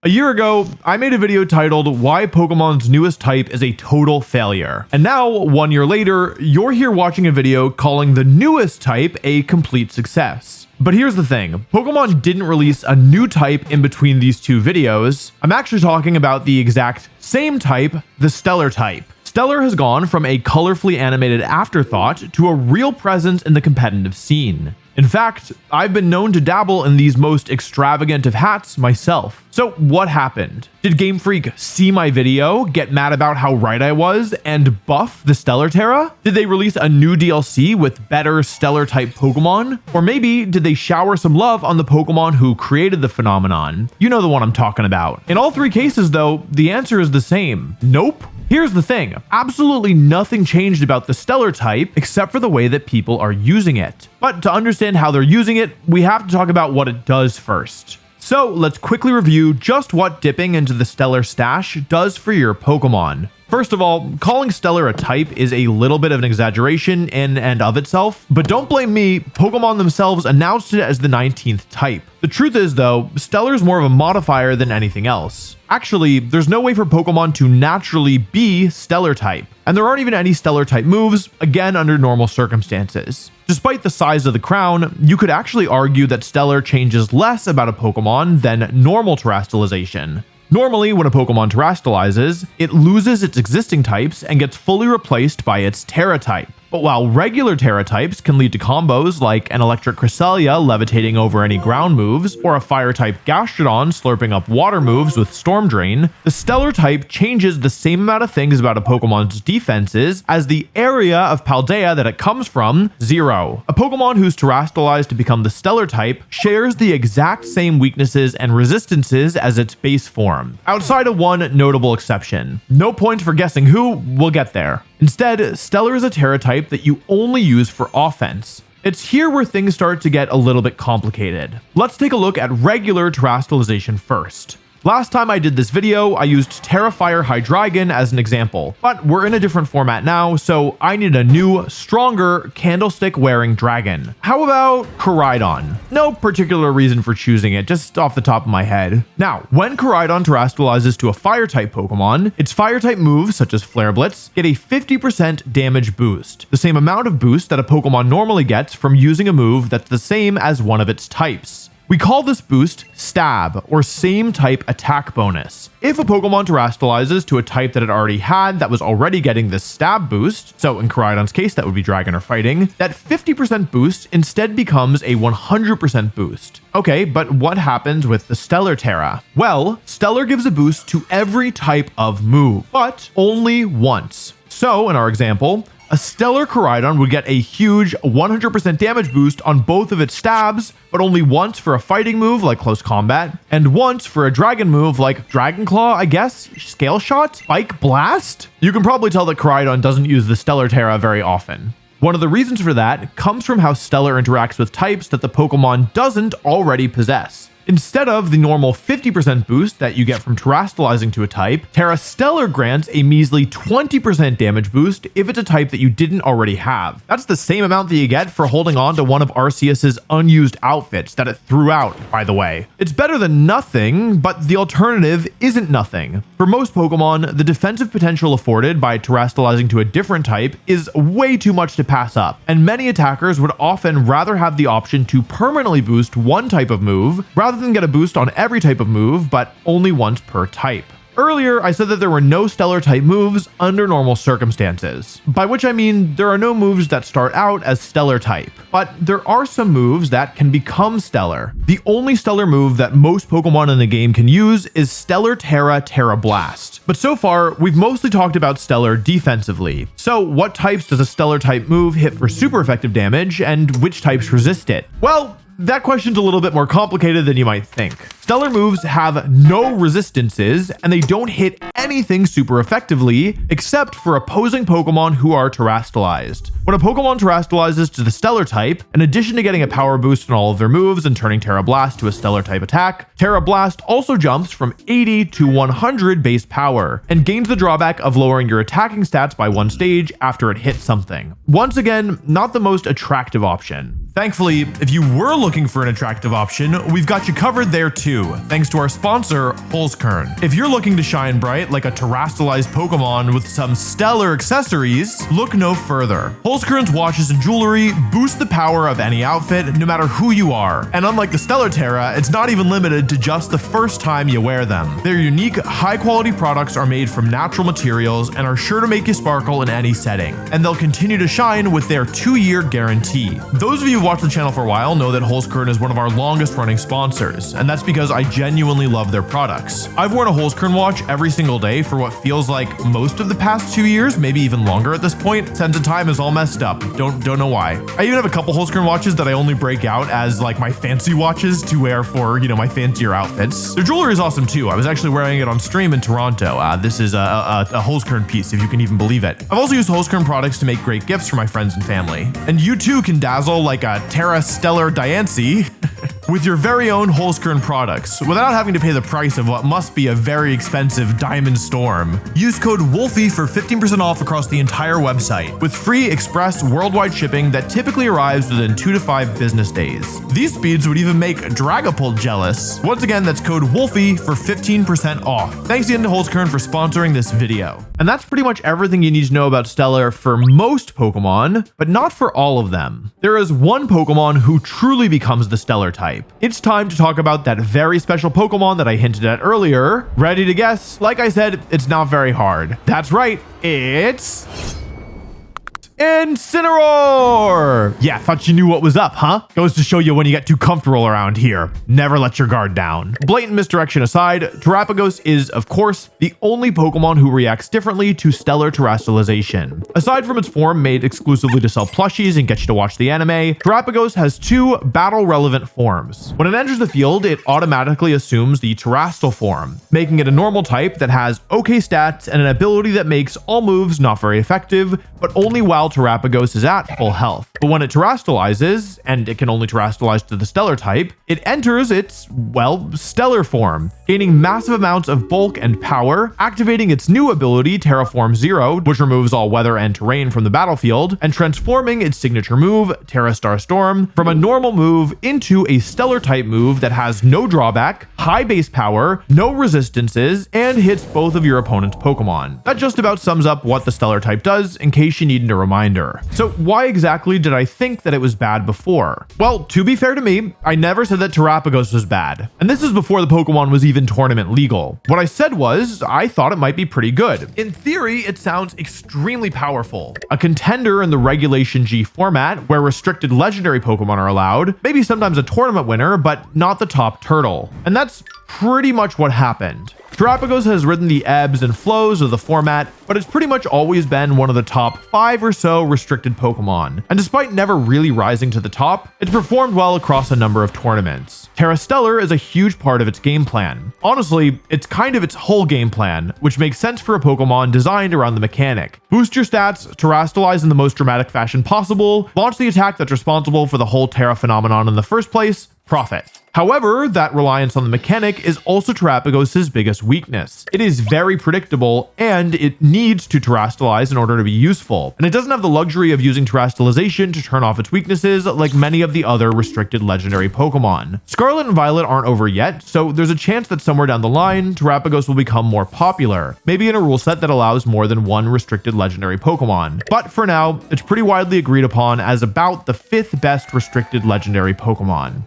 A year ago, I made a video titled Why Pokemon's Newest Type is a Total Failure. And now, 1 year later, you're here watching a video calling the newest type a complete success. But here's the thing, Pokemon didn't release a new type in between these two videos. I'm actually talking about the exact same type, the Stellar type. Stellar has gone from a colorfully animated afterthought to a real presence in the competitive scene. In fact, I've been known to dabble in these most extravagant of hats myself. So what happened? Did Game Freak see my video, get mad about how right I was, and buff the Stellar Terra? Did they release a new DLC with better Stellar type Pokemon? Or maybe did they shower some love on the Pokemon who created the phenomenon? You know the one I'm talking about. In all three cases though, the answer is the same. Nope. Here's the thing, absolutely nothing changed about the Stellar type except for the way that people are using it. But to understand how they're using it, we have to talk about what it does first. So let's quickly review just what dipping into the Stellar stash does for your Pokemon. First of all, calling Stellar a type is a little bit of an exaggeration in and of itself, but don't blame me, Pokemon themselves announced it as the 19th type. The truth is though, Stellar is more of a modifier than anything else. Actually, there's no way for Pokemon to naturally be Stellar type, and there aren't even any Stellar type moves, again under normal circumstances. Despite the size of the crown, you could actually argue that Stellar changes less about a Pokemon than normal terrestrialization. Normally, when a Pokemon terrestrializes, it loses its existing types and gets fully replaced by its Terra type. But while regular Terra types can lead to combos like an electric Cresselia levitating over any ground moves, or a fire type Gastrodon slurping up water moves with Storm Drain, the Stellar type changes the same amount of things about a Pokemon's defenses as the area of Paldea that it comes from, 0. A Pokemon who's terrestrialized to become the Stellar type shares the exact same weaknesses and resistances as its base form, outside of one notable exception. No points for guessing who, we'll get there. Instead, Stellar is a Terra type that you only use for offense. It's here where things start to get a little bit complicated. Let's take a look at regular terrestrialization first. Last time I did this video, I used Terrafire Hydreigon as an example, but we're in a different format now, so I need a new, stronger, candlestick-wearing dragon. How about Koraidon? No particular reason for choosing it, just off the top of my head. Now, when Koraidon terrestrializes to a Fire-type Pokemon, its Fire-type moves, such as Flare Blitz, get a 50% damage boost, the same amount of boost that a Pokemon normally gets from using a move that's the same as one of its types. We call this boost Stab, or Same Type Attack Bonus. If a Pokemon terrestrializes to a type that it already had that was already getting this Stab boost, so in Koraidon's case that would be Dragon or Fighting, that 50% boost instead becomes a 100% boost. Okay, but what happens with the Stellar Terra? Well, Stellar gives a boost to every type of move, but only once. So in our example, a Stellar Koraidon would get a huge 100% damage boost on both of its stabs, but only once for a fighting move like Close Combat, and once for a dragon move like Dragon Claw, I guess, Scale Shot, Spike Blast? You can probably tell that Koraidon doesn't use the Stellar Terra very often. One of the reasons for that comes from how Stellar interacts with types that the Pokemon doesn't already possess. Instead of the normal 50% boost that you get from terrestrializing to a type, Terra Stellar grants a measly 20% damage boost if it's a type that you didn't already have. That's the same amount that you get for holding on to one of Arceus's unused outfits that it threw out, by the way. It's better than nothing, but the alternative isn't nothing. For most Pokemon, the defensive potential afforded by terrestrializing to a different type is way too much to pass up, and many attackers would often rather have the option to permanently boost one type of move rather than get a boost on every type of move, but only once per type. Earlier, I said that there were no Stellar type moves under normal circumstances, by which I mean there are no moves that start out as Stellar type, but there are some moves that can become Stellar. The only Stellar move that most Pokemon in the game can use is Stellar Terra Terra Blast. But so far, we've mostly talked about Stellar defensively. So what types does a Stellar type move hit for super effective damage, and which types resist it? Well, that question's a little bit more complicated than you might think. Stellar moves have no resistances, and they don't hit anything super effectively, except for opposing Pokemon who are terrestrialized. When a Pokemon terrestrializes to the Stellar type, in addition to getting a power boost on all of their moves and turning Terra Blast to a Stellar type attack, Terra Blast also jumps from 80 to 100 base power, and gains the drawback of lowering your attacking stats by one stage after it hits something. Once again, not the most attractive option. Thankfully, if you were looking for an attractive option, we've got you covered there too, thanks to our sponsor, Holzkern. If you're looking to shine bright like a terastallized Pokemon with some stellar accessories, look no further. Holzkern's watches and jewelry boost the power of any outfit, no matter who you are. And unlike the Stellar Terra, it's not even limited to just the first time you wear them. Their unique, high-quality products are made from natural materials and are sure to make you sparkle in any setting. And they'll continue to shine with their 2-year guarantee. Those of you who've watched the channel for a while know that Holzkern is one of our longest-running sponsors, and that's because I genuinely love their products. I've worn a Holzkern watch every single day for what feels like most of the past 2 years, maybe even longer at this point. Sense of time is all messed up. Don't know why. I even have a couple Holzkern watches that I only break out as like my fancy watches to wear for, you know, my fancier outfits. Their jewelry is awesome too. I was actually wearing it on stream in Toronto. This is a Holzkern piece, if you can even believe it. I've also used Holzkern products to make great gifts for my friends and family. And you too can dazzle like a Terra Stellar Diancie with your very own Holzkern products without having to pay the price of what must be a very expensive Diamond Storm. Use code Wolfey for 15% off across the entire website with free express worldwide shipping that typically arrives within 2 to 5 business days. These speeds would even make Dragapult jealous. Once again, that's code Wolfey for 15% off. Thanks again to Holzkern for sponsoring this video. And that's pretty much everything you need to know about Stellar for most Pokemon, but not for all of them. There is one Pokemon who truly becomes the Stellar type. It's time to talk about that very special Pokemon that I hinted at earlier. Ready to guess? Like I said, it's not very hard. That's right, it's Incineroar! Yeah, thought you knew what was up, huh? Goes to show you when you get too comfortable around here. Never let your guard down. Blatant misdirection aside, Terapagos is, of course, the only Pokemon who reacts differently to stellar terastallization. Aside from its form made exclusively to sell plushies and get you to watch the anime, Terapagos has 2 battle-relevant forms. When it enters the field, it automatically assumes the Terastal form, making it a normal type that has okay stats and an ability that makes all moves not very effective, but only while Terapagos is at full health. But when it terastallizes, and it can only terastallize to the Stellar type, it enters its, well, Stellar form, gaining massive amounts of bulk and power, activating its new ability, Terraform Zero, which removes all weather and terrain from the battlefield, and transforming its signature move, Terrastar Storm, from a normal move into a Stellar type move that has no drawback, high base power, no resistances, and hits both of your opponent's Pokemon. That just about sums up what the Stellar type does, in case you needed a reminder. So why exactly did I think that it was bad before? Well, to be fair to me, I never said that Terapagos was bad. And this is before the Pokemon was even tournament legal. What I said was, I thought it might be pretty good. In theory, it sounds extremely powerful. A contender in the Regulation G format, where restricted legendary Pokemon are allowed, maybe sometimes a tournament winner, but not the top turtle. And that's pretty much what happened. Terapagos has ridden the ebbs and flows of the format, but it's pretty much always been one of the top 5 or so restricted Pokemon. And despite never really rising to the top, it's performed well across a number of tournaments. Terra Stellar is a huge part of its game plan. Honestly, it's kind of its whole game plan, which makes sense for a Pokemon designed around the mechanic. Boost your stats, terastallize in the most dramatic fashion possible, launch the attack that's responsible for the whole Terra phenomenon in the first place, profit. However, that reliance on the mechanic is also Terapagos' biggest weakness. It is very predictable, and it needs to terastallize in order to be useful. And it doesn't have the luxury of using terastallization to turn off its weaknesses like many of the other restricted legendary Pokemon. Scarlet and Violet aren't over yet, so there's a chance that somewhere down the line, Terapagos will become more popular, maybe in a rule set that allows more than one restricted legendary Pokemon. But for now, it's pretty widely agreed upon as about the 5th best restricted legendary Pokemon.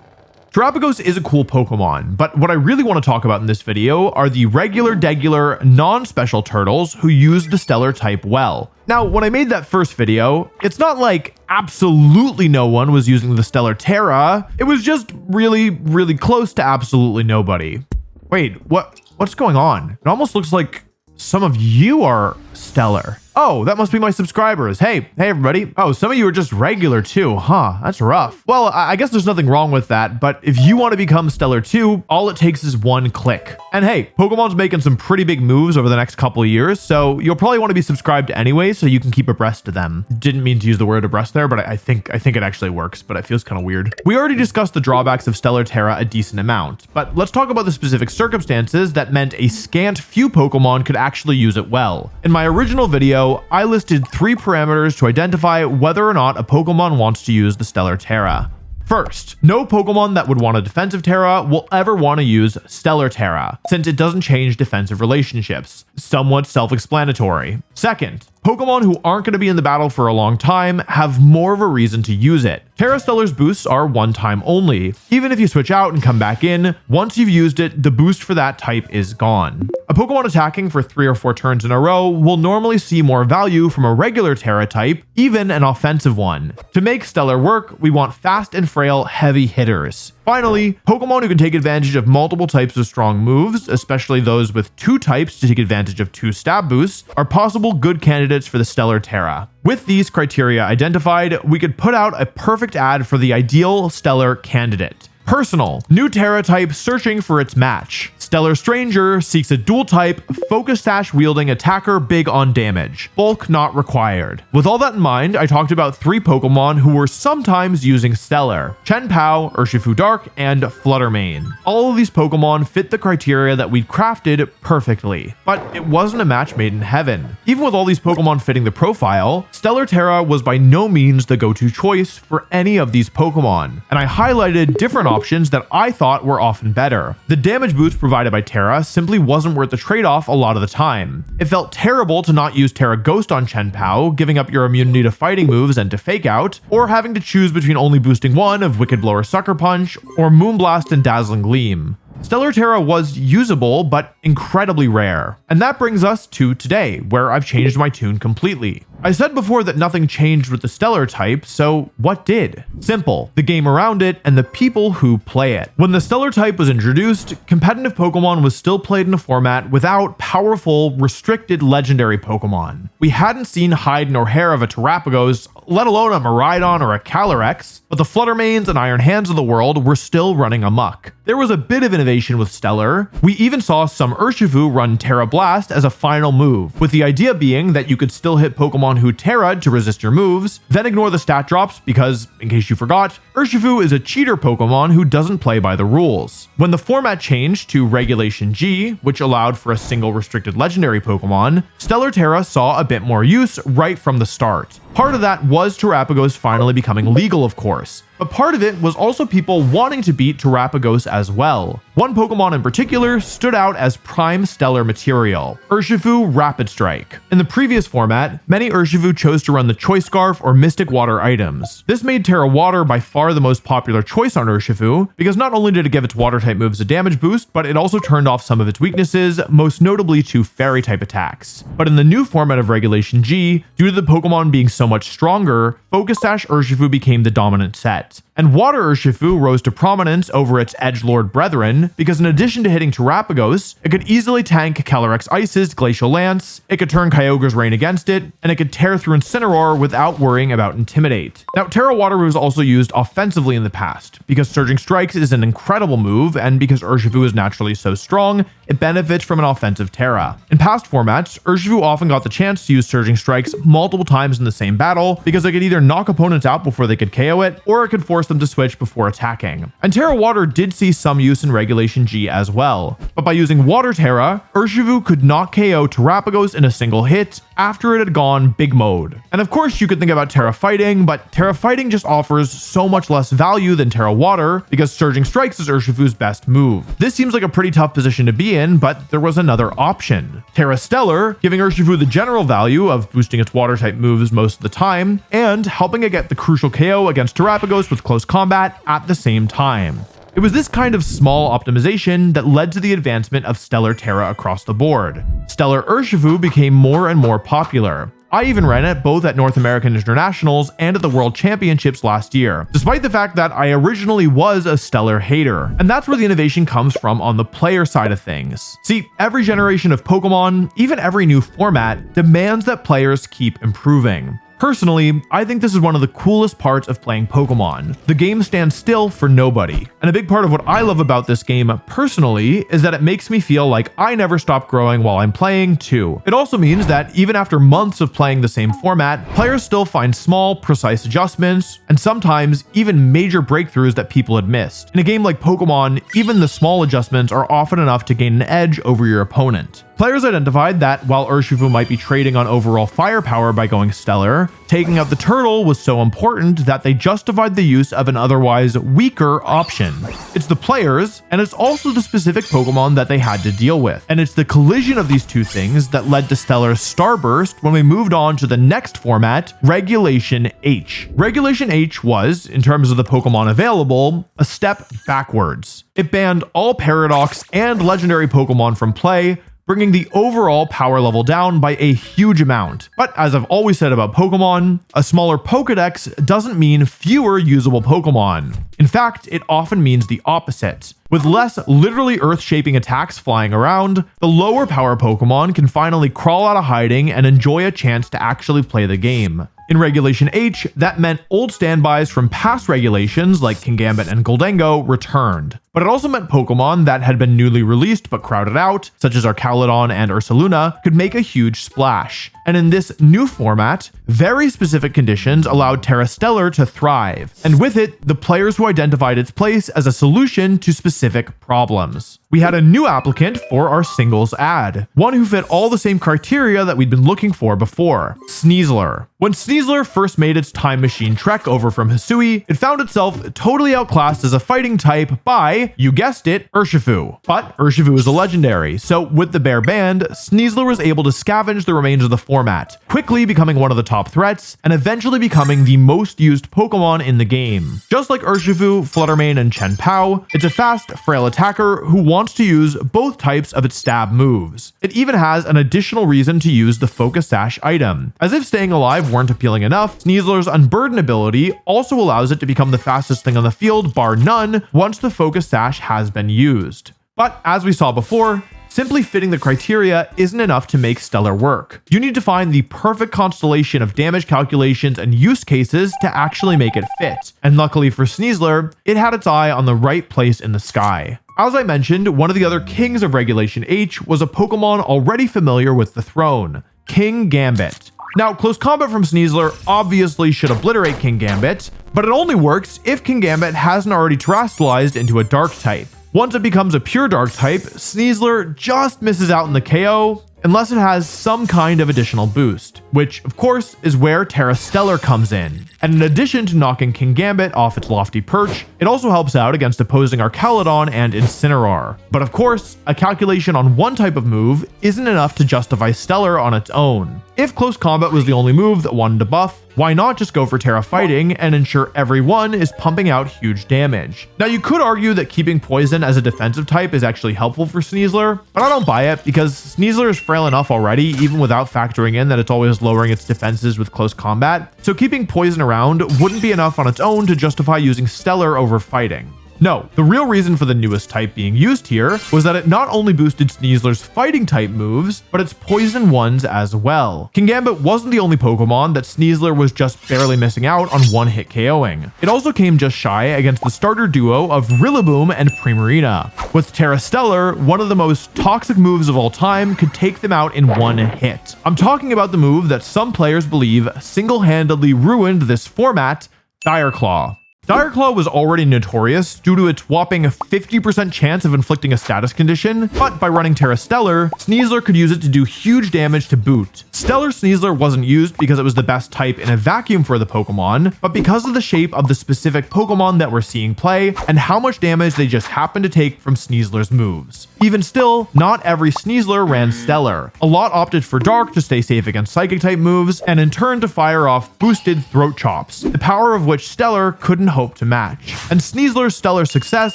Terapagos is a cool Pokemon, but what I really want to talk about in this video are the regular, non-special turtles who use the Stellar type well. Now, when I made that first video, it's not like absolutely no one was using the Stellar Terra. It was just really close to absolutely nobody. Wait, what's going on? It almost looks like some of you are Stellar. Oh, that must be my subscribers. Hey everybody. Oh, some of you are just regular too, huh? That's rough. Well, I guess there's nothing wrong with that, but if you want to become Stellar too, all it takes is one click. And hey, Pokemon's making some pretty big moves over the next couple of years, so you'll probably want to be subscribed anyway so you can keep abreast of them. Didn't mean to use the word abreast there, but I think it actually works, but it feels kind of weird. We already discussed the drawbacks of Stellar Terra a decent amount, but let's talk about the specific circumstances that meant a scant few Pokemon could actually use it well. In my original video, I listed 3 parameters to identify whether or not a Pokemon wants to use the Stellar Terra. First, no Pokemon that would want a defensive Tera will ever want to use Stellar Tera, since it doesn't change defensive relationships. Somewhat self-explanatory. Second, Pokemon who aren't going to be in the battle for a long time have more of a reason to use it. Tera Stellar's boosts are one time only. Even if you switch out and come back in, once you've used it, the boost for that type is gone. A Pokemon attacking for 3 or 4 turns in a row will normally see more value from a regular Tera type, even an offensive one. To make Stellar work, we want fast and frail heavy hitters. Finally, Pokemon who can take advantage of multiple types of strong moves, especially those with 2 types to take advantage of 2 stab boosts, are possible good candidates for the Stellar Tera. With these criteria identified, we could put out a perfect ad for the ideal Stellar candidate. Personal, new Tera type searching for its match. Stellar Stranger seeks a dual type, focus sash wielding attacker big on damage. Bulk not required. With all that in mind, I talked about 3 Pokemon who were sometimes using Stellar: Chien-Pao, Urshifu Dark, and Fluttermane. All of these Pokemon fit the criteria that we'd crafted perfectly, but it wasn't a match made in heaven. Even with all these Pokemon fitting the profile, Stellar Tera was by no means the go-to choice for any of these Pokemon, and I highlighted different options that I thought were often better. The damage boost provided by Tera simply wasn't worth the trade-off a lot of the time. It felt terrible to not use Tera Ghost on Chien-Pao, giving up your immunity to fighting moves and to Fake Out, or having to choose between only boosting one of Wicked Blow or Sucker Punch, or Moonblast and Dazzling Gleam. Stellar Tera was usable, but incredibly rare. And that brings us to today, where I've changed my tune completely. I said before that nothing changed with the Stellar type, so what did? Simple, the game around it and the people who play it. When the Stellar type was introduced, competitive Pokemon was still played in a format without powerful, restricted legendary Pokemon. We hadn't seen hide nor hair of a Terapagos, let alone a Miraidon or a Calyrex, but the Fluttermanes and Iron Hands of the world were still running amok. There was a bit of innovation with Stellar. We even saw some Urshifu run Tera Blast as a final move, with the idea being that you could still hit Pokemon who Tera'd to resist your moves, then ignore the stat drops because, in case you forgot, Urshifu is a cheater Pokemon who doesn't play by the rules. When the format changed to Regulation G, which allowed for a single restricted legendary Pokemon, Stellar Tera saw a bit more use right from the start. Part of that was Terapagos finally becoming legal, of course, but part of it was also people wanting to beat Terapagos as well. One Pokemon in particular stood out as prime Stellar material: Urshifu Rapid Strike. In the previous format, many Urshifu chose to run the Choice Scarf or Mystic Water items. This made Tera Water by far the most popular choice on Urshifu, because not only did it give its Water-type moves a damage boost, but it also turned off some of its weaknesses, most notably to Fairy-type attacks. But in the new format of Regulation G, due to the Pokemon being so much stronger, Focus Sash Urshifu became the dominant set. And Water Urshifu rose to prominence over its edgelord brethren because in addition to hitting Terapagos, it could easily tank Calyrex Ice's Glacial Lance, it could turn Kyogre's Rain against it, and it could tear through Incineroar without worrying about Intimidate. Now, Tera Water was also used offensively in the past, because Surging Strikes is an incredible move, and because Urshifu is naturally so strong, it benefits from an offensive Tera. In past formats, Urshifu often got the chance to use Surging Strikes multiple times in the same battle, because it could either knock opponents out before they could KO it, or it could force them to switch before attacking. And Tera Water did see some use in Regulation G as well, but by using Water Tera, Urshifu could not KO Terapagos in a single hit after it had gone big mode. And of course you could think about Tera Fighting, but Tera Fighting just offers so much less value than Tera Water because Surging Strikes is Urshifu's best move. This seems like a pretty tough position to be in, but there was another option: Tera Stellar, giving Urshifu the general value of boosting its water type moves most of the time, and helping it get the crucial KO against Terapagos with close combat at the same time. It was this kind of small optimization that led to the advancement of Stellar Tera across the board. Stellar Urshifu became more and more popular. I even ran it both at North American Internationals and at the World Championships last year, despite the fact that I originally was a Stellar hater. And that's where the innovation comes from on the player side of things. See, every generation of Pokemon, even every new format, demands that players keep improving. Personally, I think this is one of the coolest parts of playing Pokemon. The game stands still for nobody. And a big part of what I love about this game personally is that it makes me feel like I never stop growing while I'm playing too. It also means that even after months of playing the same format, players still find small, precise adjustments, and sometimes even major breakthroughs that people had missed. In a game like Pokemon, even the small adjustments are often enough to gain an edge over your opponent. Players identified that while Urshifu might be trading on overall firepower by going Stellar, taking out the turtle was so important that they justified the use of an otherwise weaker option. It's the players, and it's also the specific Pokemon that they had to deal with. And it's the collision of these two things that led to Stellar's Starburst when we moved on to the next format, Regulation H. Regulation H was, in terms of the Pokemon available, a step backwards. It banned all Paradox and Legendary Pokemon from play, bringing the overall power level down by a huge amount. But as I've always said about Pokemon, a smaller Pokedex doesn't mean fewer usable Pokemon. In fact, it often means the opposite. With less literally earth-shaping attacks flying around, the lower power Pokemon can finally crawl out of hiding and enjoy a chance to actually play the game. In Regulation H, that meant old standbys from past regulations like Kingambit and Gholdengo returned. But it also meant Pokemon that had been newly released but crowded out, such as Archaludon and Ursaluna, could make a huge splash. And in this new format, very specific conditions allowed Terra Stellar to thrive, and with it, the players who identified its place as a solution to specific problems. We had a new applicant for our singles ad, one who fit all the same criteria that we'd been looking for before, Sneezler. When Sneezler first made its time machine trek over from Hisui, it found itself totally outclassed as a fighting type by, you guessed it, Urshifu. But Urshifu is a legendary, so with the bear banned, Sneezler was able to scavenge the remains of the format, quickly becoming one of the top threats, and eventually becoming the most used Pokemon in the game. Just like Urshifu, Fluttermane, and Chien-Pao, it's a fast, frail attacker who wants to use both types of its stab moves. It even has an additional reason to use the Focus Sash item. As if staying alive weren't appealing enough, Sneezler's Unburden ability also allows it to become the fastest thing on the field, bar none, once the Focus Sash has been used. But as we saw before, simply fitting the criteria isn't enough to make Stellar work. You need to find the perfect constellation of damage calculations and use cases to actually make it fit. And luckily for Sneezler, it had its eye on the right place in the sky. As I mentioned, one of the other kings of Regulation H was a Pokemon already familiar with the throne, Kingambit. Now, close combat from Sneezler obviously should obliterate Kingambit, but it only works if Kingambit hasn't already terrestrialized into a dark type. Once it becomes a pure dark type, Sneezler just misses out in the KO unless it has some kind of additional boost, which of course is where Terra Stellar comes in. And in addition to knocking Kingambit off its lofty perch, it also helps out against opposing Archaludon and Incineroar. But of course, a calculation on one type of move isn't enough to justify Stellar on its own. If close combat was the only move that wanted to buff, why not just go for Terra Fighting and ensure everyone is pumping out huge damage? Now you could argue that keeping Poison as a defensive type is actually helpful for Sneezler, but I don't buy it because Sneezler is frail enough already even without factoring in that it's always lowering its defenses with close combat, so keeping Poison around wouldn't be enough on its own to justify using Stellar over Fighting. No, the real reason for the newest type being used here was that it not only boosted Sneezler's fighting type moves, but its poison ones as well. Kingambit wasn't the only Pokemon that Sneezler was just barely missing out on one-hit KOing. It also came just shy against the starter duo of Rillaboom and Primarina. With Terra Stellar, one of the most toxic moves of all time could take them out in one hit. I'm talking about the move that some players believe single-handedly ruined this format, Dire Claw. Dire Claw was already notorious due to its whopping 50% chance of inflicting a status condition, but by running Terra Stellar, Sneezler could use it to do huge damage to boot. Stellar Sneezler wasn't used because it was the best type in a vacuum for the Pokemon, but because of the shape of the specific Pokemon that we're seeing play and how much damage they just happened to take from Sneezler's moves. Even still, not every Sneezler ran Stellar. A lot opted for Dark to stay safe against Psychic type moves, and in turn to fire off boosted Throat Chops, the power of which Stellar couldn't hope to match. And Sneezler's stellar success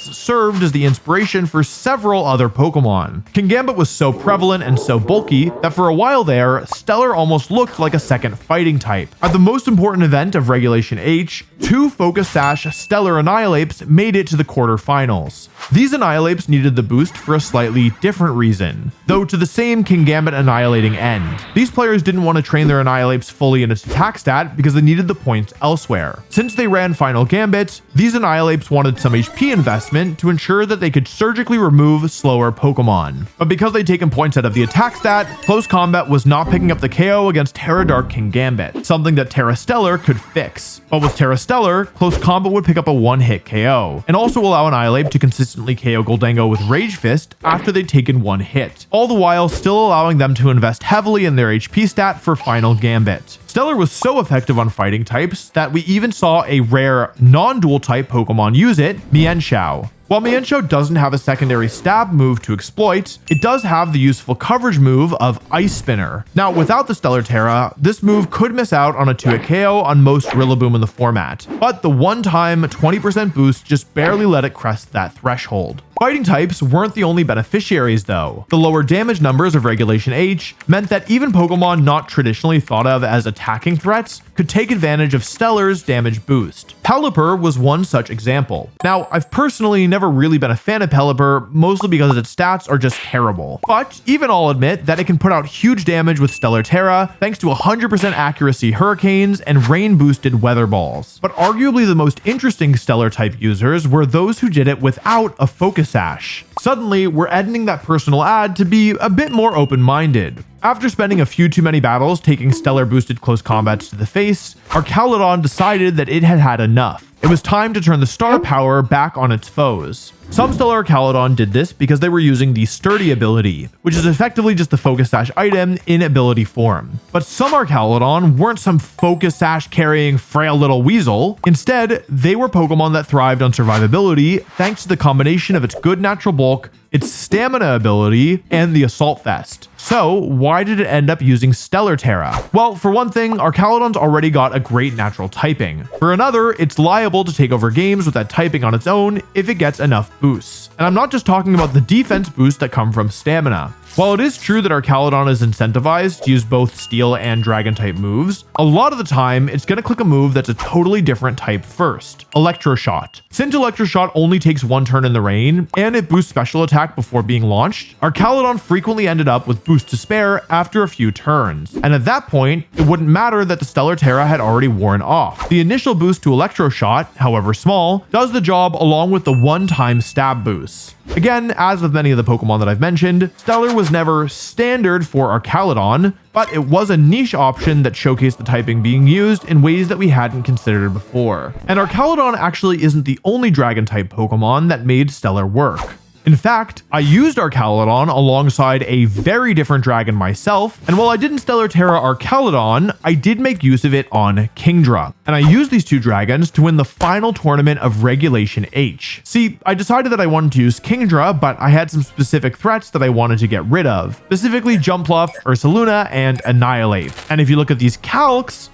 served as the inspiration for several other Pokemon. Kingambit was so prevalent and so bulky that for a while there, Stellar almost looked like a second fighting type. At the most important event of Regulation H, 2 Focus Sash Stellar Annihilapes made it to the quarterfinals. These Annihilapes needed the boost for a slightly different reason, though to the same Kingambit annihilating end. These players didn't want to train their Annihilapes fully in its attack stat because they needed the points elsewhere. Since they ran Final Gambit, Gambit, these Annihilapes wanted some HP investment to ensure that they could surgically remove slower Pokemon. But because they'd taken points out of the attack stat, close combat was not picking up the KO against Terra Dark King Gambit, something that Terra Stellar could fix. But with Terra Stellar, close combat would pick up a one-hit KO, and also allow Annihilate to consistently KO Gholdengo with Rage Fist after they'd taken one hit, all the while still allowing them to invest heavily in their HP stat for final Gambit. Stellar was so effective on fighting types that we even saw a rare non-dual type Pokemon use it, Mienshao. While Mienshao doesn't have a secondary stab move to exploit, it does have the useful coverage move of Ice Spinner. Now, without the Stellar Terra, this move could miss out on a 2-hit KO on most Rillaboom in the format, but the one-time 20% boost just barely let it crest that threshold. Fighting types weren't the only beneficiaries though. The lower damage numbers of Regulation H meant that even Pokemon not traditionally thought of as attacking threats could take advantage of Stellar's damage boost. Pelipper was one such example. Now, I've personally never really been a fan of Pelipper, mostly because its stats are just terrible. But even I'll admit that it can put out huge damage with Stellar Terra thanks to 100% accuracy Hurricanes and rain boosted Weather Balls. But arguably the most interesting Stellar type users were those who did it without a Focus Sash. Suddenly, we're editing that personal ad to be a bit more open-minded. After spending a few too many battles taking Stellar boosted close combats to the face, Archaludon decided that it had had enough. It was time to turn the star power back on its foes. Some Stellar Archaludon did this because they were using the Sturdy ability, which is effectively just the Focus Sash item in ability form. But some Archaludon weren't some Focus Sash carrying frail little weasel. Instead, they were Pokemon that thrived on survivability thanks to the combination of its good natural bulk, its stamina ability, and the Assault Vest. So why did it end up using Stellar Terra? Well, for one thing, Archaludon's already got a great natural typing. For another, it's liable to take over games with that typing on its own if it gets enough boosts. And I'm not just talking about the defense boosts that come from stamina. While it is true that Archaludon is incentivized to use both Steel and Dragon type moves, a lot of the time it's going to click a move that's a totally different type first, Electroshot. Since Electroshot only takes one turn in the rain, and it boosts special attack before being launched, Archaludon frequently ended up with boost to spare after a few turns. And at that point, it wouldn't matter that the Stellar Terra had already worn off. The initial boost to Electroshot, however small, does the job along with the one-time stab boost. Again, as with many of the Pokemon that I've mentioned, Stellar was never standard for Archaludon, but it was a niche option that showcased the typing being used in ways that we hadn't considered before. And Archaludon actually isn't the only Dragon type Pokemon that made Stellar work. In fact, I used Archaludon alongside a very different dragon myself, and while I didn't Stellar Terra Archaludon, I did make use of it on Kingdra. And I used these two dragons to win the final tournament of Regulation H. See, I decided that I wanted to use Kingdra, but I had some specific threats that I wanted to get rid of, specifically Jumpluff, Ursaluna, and Annihilate. And if you look at these calcs,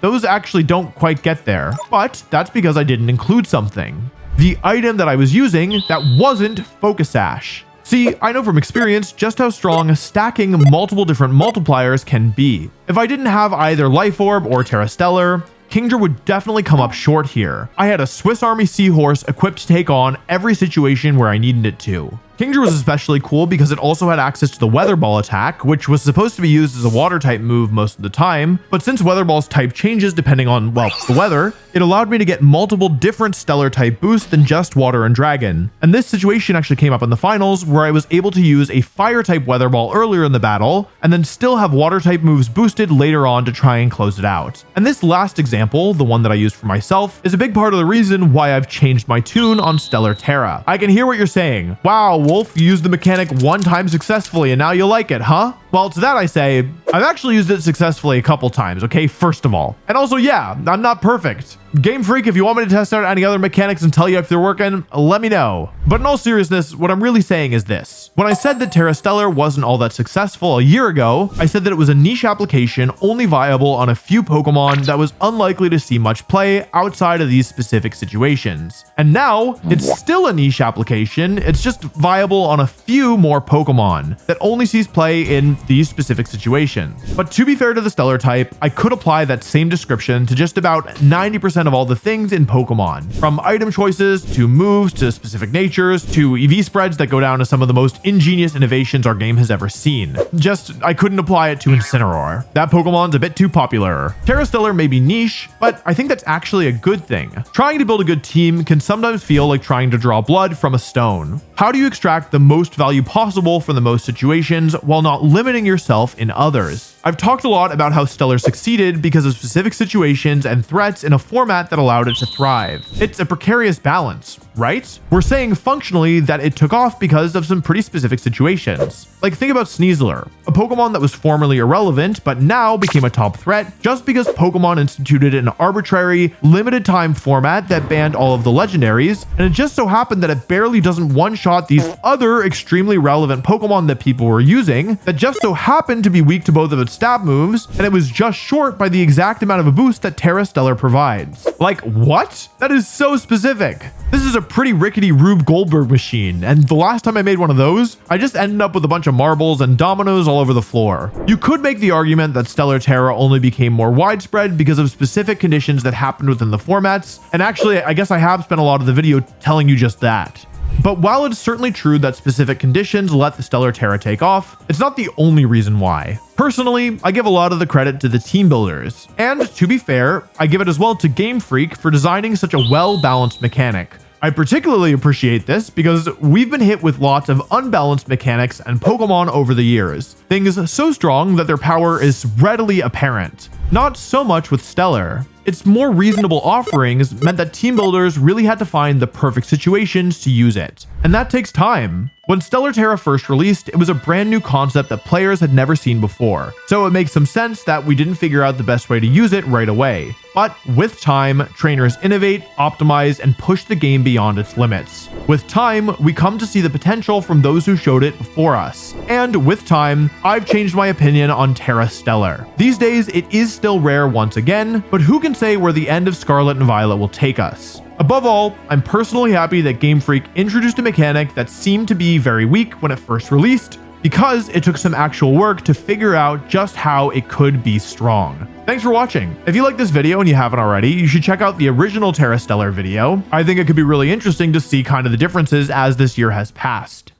those actually don't quite get there, but that's because I didn't include something. The item that I was using that wasn't Focus Sash. See, I know from experience just how strong stacking multiple different multipliers can be. If I didn't have either Life Orb or Terra Stellar, Kingdra would definitely come up short here. I had a Swiss Army Seahorse equipped to take on every situation where I needed it to. Kingdra was especially cool because it also had access to the Weather Ball attack, which was supposed to be used as a water type move most of the time, but since Weather Ball's type changes depending on, well, the weather, it allowed me to get multiple different Stellar type boosts than just Water and Dragon. And this situation actually came up in the finals where I was able to use a Fire type Weather Ball earlier in the battle, and then still have Water type moves boosted later on to try and close it out. And this last example, the one that I used for myself, is a big part of the reason why I've changed my tune on Stellar Terra. I can hear what you're saying. Wow, Wolf, you used the mechanic one time successfully and now you like it, huh? Well, to that I say, I've actually used it successfully a couple times, okay, first of all. And also, yeah, I'm not perfect. Game Freak, if you want me to test out any other mechanics and tell you if they're working, let me know. But in all seriousness, what I'm really saying is this. When I said that Terra Stellar wasn't all that successful a year ago, I said that it was a niche application only viable on a few Pokemon that was unlikely to see much play outside of these specific situations. And now, it's still a niche application, it's just viable on a few more Pokemon that only sees play in these specific situations. But to be fair to the Stellar type, I could apply that same description to just about 90% of all the things in Pokemon, from item choices to moves to specific natures to EV spreads that go down to some of the most ingenious innovations our game has ever seen. Just, I couldn't apply it to Incineroar. That Pokemon's a bit too popular. Tera Stellar may be niche, but I think that's actually a good thing. Trying to build a good team can sometimes feel like trying to draw blood from a stone. How do you extract the most value possible from the most situations while not limiting yourself in others? I've talked a lot about how Stellar succeeded because of specific situations and threats in a format that allowed it to thrive. It's a precarious balance, right? We're saying functionally that it took off because of some pretty specific situations. Like, think about Sneezler, a Pokemon that was formerly irrelevant but now became a top threat just because Pokemon instituted an arbitrary, limited time format that banned all of the legendaries, and it just so happened that it barely doesn't one-shot these other extremely relevant Pokemon that people were using that just so happened to be weak to both of its stab moves, and it was just short by the exact amount of a boost that Tera Stellar provides. Like, what? That is so specific. This is a pretty rickety Rube Goldberg machine, and the last time I made one of those, I just ended up with a bunch of marbles and dominoes all over the floor. You could make the argument that Stellar Tera only became more widespread because of specific conditions that happened within the formats, and actually, I guess I have spent a lot of the video telling you just that. But while it's certainly true that specific conditions let the Stellar Tera take off, it's not the only reason why. Personally, I give a lot of the credit to the team builders. And to be fair, I give it as well to Game Freak for designing such a well-balanced mechanic. I particularly appreciate this because we've been hit with lots of unbalanced mechanics and Pokemon over the years. Things so strong that their power is readily apparent. Not so much with Stellar. Its more reasonable offerings meant that team builders really had to find the perfect situations to use it. And that takes time. When Stellar Tera first released, it was a brand new concept that players had never seen before, so it makes some sense that we didn't figure out the best way to use it right away. But with time, trainers innovate, optimize, and push the game beyond its limits. With time, we come to see the potential from those who showed it before us. And with time, I've changed my opinion on Tera Stellar. These days, it is still rare once again, but who can say where the end of Scarlet and Violet will take us? Above all, I'm personally happy that Game Freak introduced a mechanic that seemed to be very weak when it first released, because it took some actual work to figure out just how it could be strong. Thanks for watching. If you like this video and you haven't already, you should check out the original Tera Stellar video. I think it could be really interesting to see kind of the differences as this year has passed.